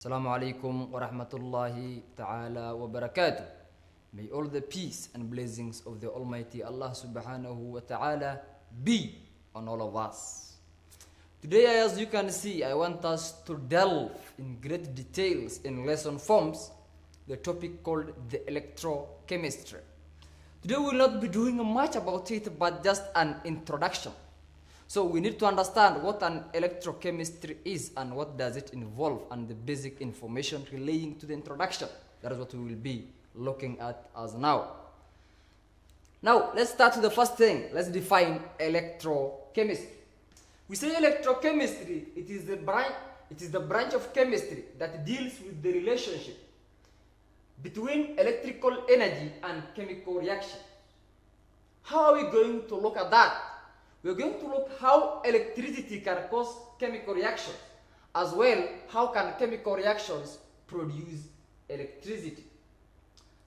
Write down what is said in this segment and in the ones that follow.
Assalamu alaikum wa rahmatullahi ta'ala wa barakatuh. May all the peace and blessings of the Almighty Allah subhanahu wa ta'ala be on all of us. Today, as you can see, I want us to delve in great details in lesson forms, the topic called the electrochemistry. Today we will not be doing much about it, but just an introduction. So we need to understand what an electrochemistry is and what does it involve and the basic information relating to the introduction. That is what we will be looking at as now. Now let's start with the first thing. Let's define electrochemistry. We say electrochemistry, it is the branch of chemistry that deals with the relationship between electrical energy and chemical reaction. How are we going to look at that? We're going to look how electricity can cause chemical reactions, as well how can chemical reactions produce electricity.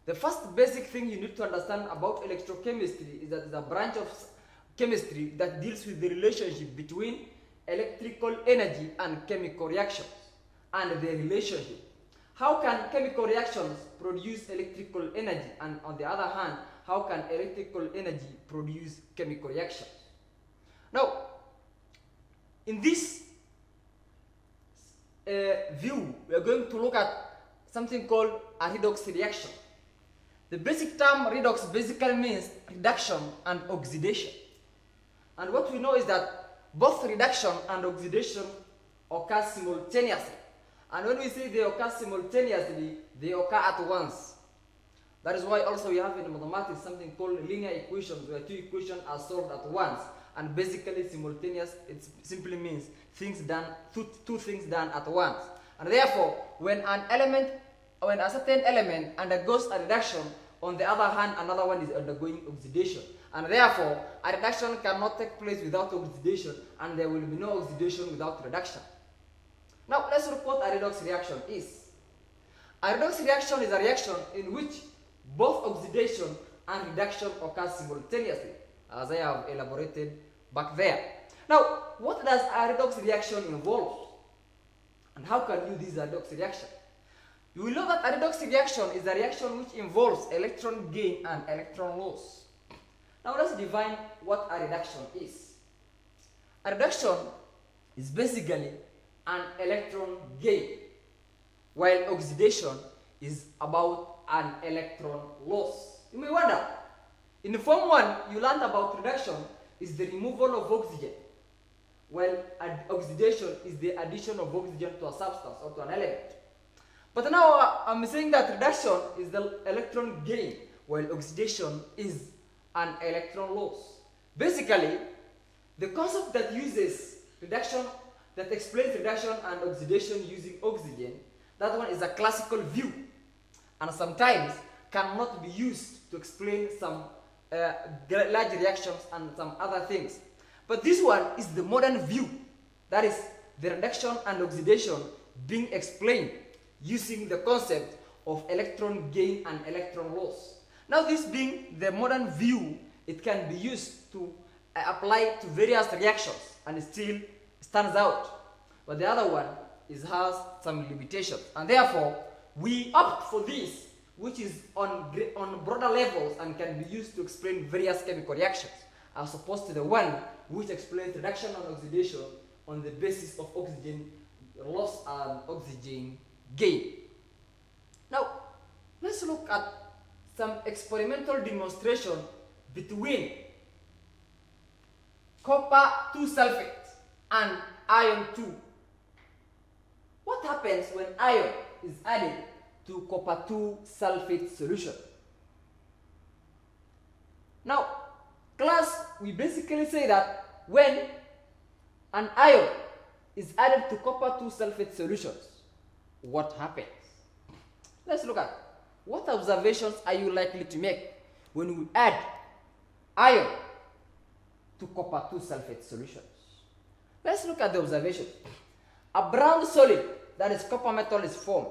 The first basic thing you need to understand about electrochemistry is that it's a branch of chemistry that deals with the relationship between electrical energy and chemical reactions, and the relationship. How can chemical reactions produce electrical energy, and on the other hand, how can electrical energy produce chemical reactions? Now, in this view, we are going to look at something called a redox reaction. The basic term redox basically means reduction and oxidation. And what we know is that both reduction and oxidation occur simultaneously. And when we say they occur simultaneously, they occur at once. That is why also we have in mathematics something called linear equations, where two equations are solved at once. And basically simultaneous, it simply means two things done at once. And therefore, when a certain element undergoes a reduction, on the other hand, another one is undergoing oxidation. And therefore, a reduction cannot take place without oxidation, and there will be no oxidation without reduction. Now, let's look what a redox reaction is. A redox reaction is a reaction in which both oxidation and reduction occur simultaneously, as I have elaborated back there. Now, what does a redox reaction involve? And how can you use a redox reaction? You will know that a redox reaction is a reaction which involves electron gain and electron loss. Now, let's define what a reduction is. A reduction is basically an electron gain, while oxidation is about an electron loss. You may wonder, in Form 1, you learned about reduction is the removal of oxygen, while oxidation is the addition of oxygen to a substance or to an element. But now I'm saying that reduction is the electron gain, while oxidation is an electron loss. Basically, the concept that uses reduction, that explains reduction and oxidation using oxygen, that one is a classical view, and sometimes cannot be used to explain some large reactions and some other things. But this one is the modern view, that is the reduction and oxidation being explained using the concept of electron gain and electron loss. Now, this being the modern view, it can be used to apply to various reactions and it still stands out. But the other one has some limitations, and therefore we opt for this, which is on broader levels and can be used to explain various chemical reactions, as opposed to the one which explains reduction and oxidation on the basis of oxygen loss and oxygen gain. Now, let's look at some experimental demonstration between copper 2 sulfate and iron 2. What happens when iron is added to copper 2 sulfate solution? Now, class, we basically say that when an iron is added to copper 2 sulfate solutions, what happens? Let's look at what observations are you likely to make when we add iron to copper 2 sulfate solutions. Let's look at the observation. A brown solid, that is copper metal, is formed.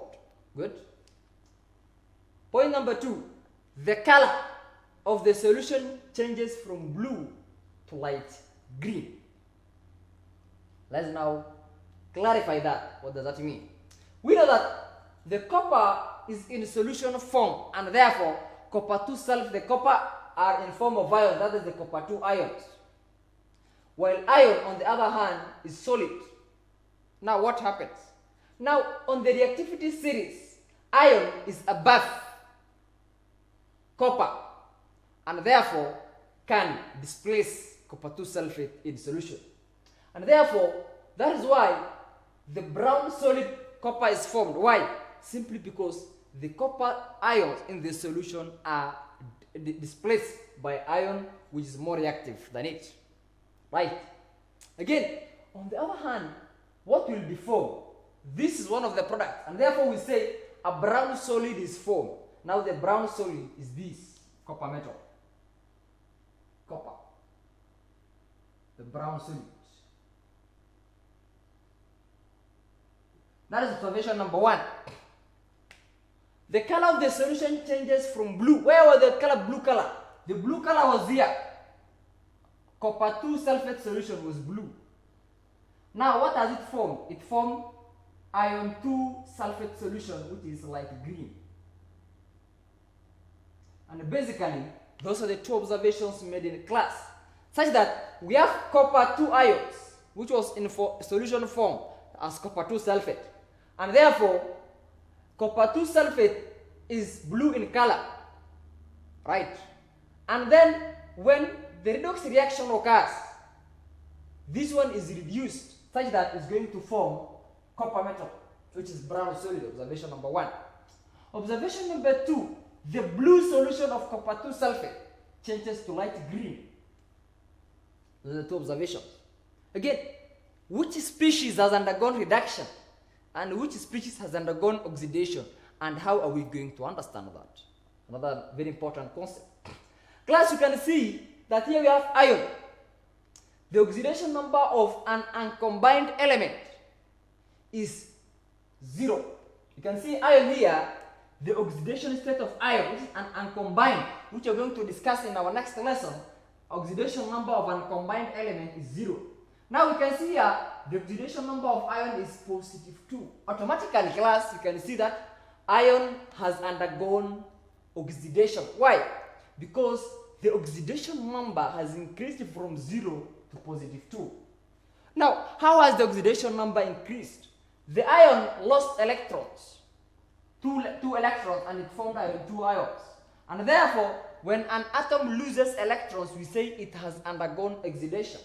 Good. Point number 2, the color of the solution changes from blue to light green. Let's now clarify that. What does that mean? We know that the copper is in solution form, and therefore copper 2 sulfate, the copper are in form of ion, that is the copper 2 ions. While iron, on the other hand, is solid. Now what happens? Now on the reactivity series, iron is above copper, and therefore can displace copper 2 sulfate in solution. And therefore, that is why the brown solid copper is formed. Why? Simply because the copper ions in the solution are displaced by iron which is more reactive than it. Right? Again, on the other hand, what will be formed? This is one of the products, and therefore we say a brown solid is formed. Now the brown solid is this copper metal. Copper. The brown solid. That is observation number 1. The color of the solution changes from blue. Where was the color? Blue color. The blue color was here. Copper 2 sulfate solution was blue. Now what has it formed? It formed iron 2 sulfate solution, which is light green. And basically, those are the 2 observations made in class, such that we have copper 2 ions, which was in solution form as copper 2 sulfate. And therefore, copper 2 sulfate is blue in color, right? And then when the redox reaction occurs, this one is reduced such that it's going to form copper metal, which is brown solid, observation number 1. Observation number 2, the blue solution of copper 2 sulfate changes to light green. Those are the 2 observations. Again, which species has undergone reduction and which species has undergone oxidation, and how are we going to understand that? Another very important concept. Class, you can see that here we have iron. The oxidation number of an uncombined element is 0. You can see iron here, the oxidation state of iron, which is an uncombined, which we're going to discuss in our next lesson. Oxidation number of an uncombined element is 0. Now we can see here, the oxidation number of iron is positive 2. Automatically, class, you can see that iron has undergone oxidation. Why? Because the oxidation number has increased from 0 to positive 2. Now, how has the oxidation number increased? The iron lost electrons, two electrons, and it formed iron 2 ions. And therefore, when an atom loses electrons, we say it has undergone oxidation.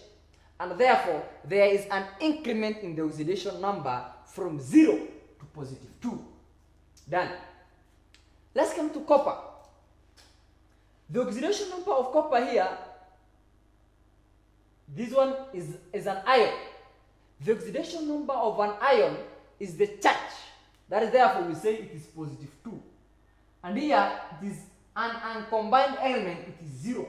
And therefore, there is an increment in the oxidation number from 0 to positive 2. Done. Let's come to copper. The oxidation number of copper here, this one is an ion. The oxidation number of an ion is the charge. That is, therefore we say it is positive 2. And here it is an uncombined element, it is 0.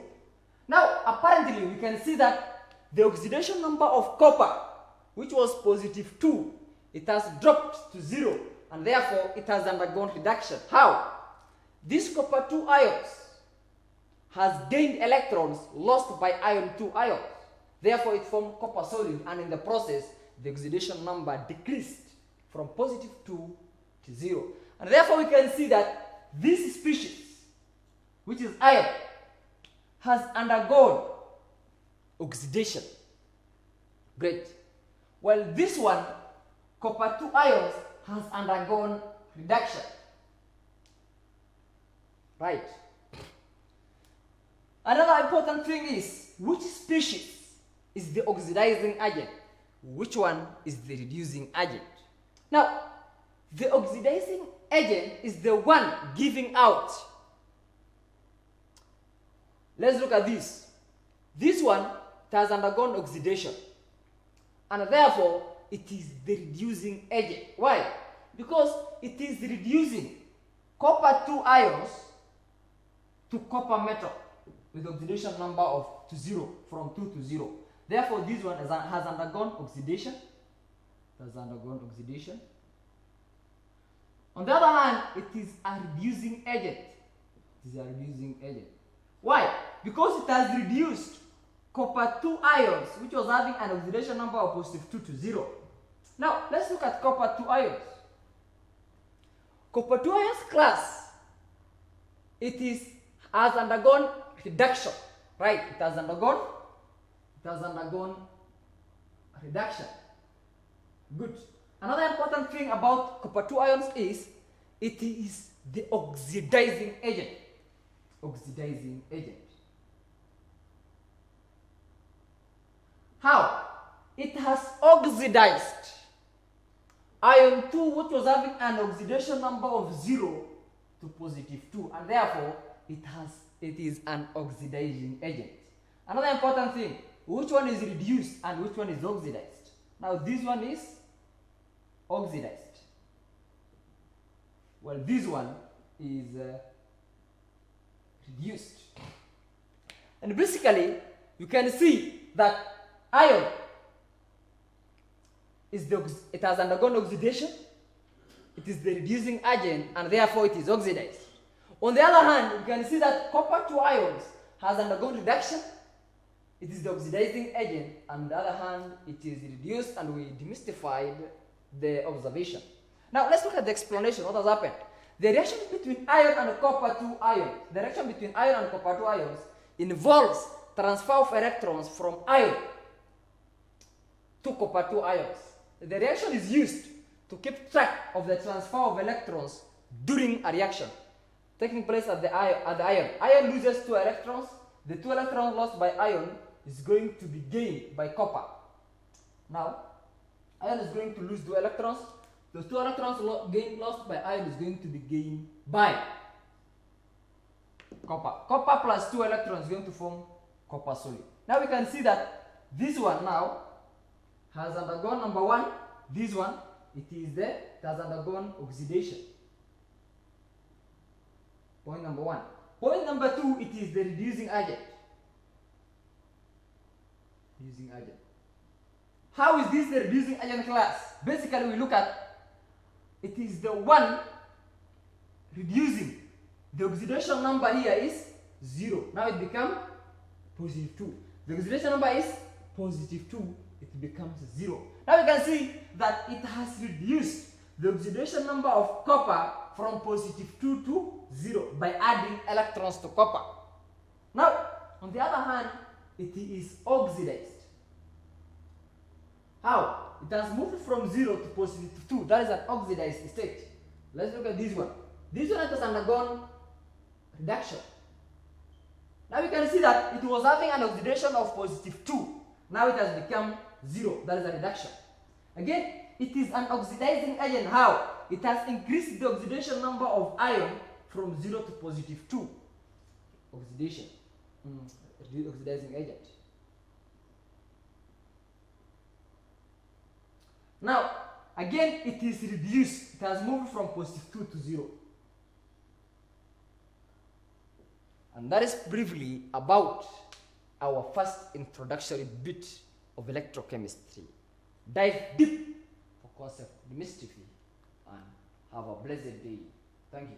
Now apparently we can see that the oxidation number of copper, which was positive 2, it has dropped to 0, and therefore it has undergone reduction. How? This copper 2 ions has gained electrons lost by iron 2 ions. Therefore it formed copper solid, and in the process the oxidation number decreased from positive 2 to 0. And therefore we can see that this species, which is iron, has undergone oxidation. Great. While this one, copper 2 ions, has undergone reduction. Right. Another important thing is, which species is the oxidizing agent? Which one is the reducing agent? Now, the oxidizing agent is the one giving out. Let's look at this. This one has undergone oxidation, and therefore it is the reducing agent. Why? Because it is reducing copper 2 ions to copper metal with oxidation number of to 0, from 2 to 0. Therefore this one has undergone oxidation. On the other hand, it is a reducing agent. Why? Because it has reduced copper 2 ions, which was having an oxidation number of positive 2 to 0. Now, let's look at copper 2 ions. Copper 2 ions class, has undergone reduction, right? It has undergone reduction. Good. Another important thing about copper 2 ions is it is the oxidizing agent. Oxidizing agent. How? It has oxidized ion 2, which was having an oxidation number of 0 to positive 2, and therefore it is an oxidizing agent. Another important thing, which one is reduced and which one is oxidized? Now this one is oxidized, well this one is reduced. And basically you can see that iron it has undergone oxidation, it is the reducing agent, and therefore it is oxidized. On the other hand, you can see that copper 2 ions has undergone reduction, it is the oxidizing agent, and on the other hand, it is reduced, and we demystified the observation. Now let's look at the explanation. What has happened? The reaction between iron and copper 2 ions, the reaction between iron and copper 2 ions involves transfer of electrons from iron to copper 2 ions. The reaction is used to keep track of the transfer of electrons during a reaction taking place at the iron. Iron loses 2 electrons. The 2 electrons lost by iron is going to be gained by copper. Now, iron is going to lose 2 electrons. Those 2 electrons lost by iron is going to be gained by copper. Copper plus 2 electrons is going to form copper solid. Now we can see that this one now has undergone, number 1, this one, it has undergone oxidation. Point number 1. Point number 2, it is the reducing agent. Reducing agent. How is this the reducing agent class? Basically, we look at, it is the one reducing. The oxidation number here is 0. Now it becomes positive 2. The oxidation number is positive 2. It becomes 0. Now you can see that it has reduced the oxidation number of copper from positive 2 to 0 by adding electrons to copper. Now, on the other hand, it is oxidized. How? It has moved from 0 to positive 2. That is an oxidized state. Let's look at this one. This one has undergone reduction. Now we can see that it was having an oxidation of positive 2. Now it has become 0. That is a reduction. Again, it is an oxidizing agent. How? It has increased the oxidation number of iron from 0 to positive 2. Oxidation. Oxidizing agent. Now, again, it is reduced. It has moved from positive 2 to 0. And that is briefly about our first introductory bit of electrochemistry. Dive deep for concept demystify and have a blessed day. Thank you.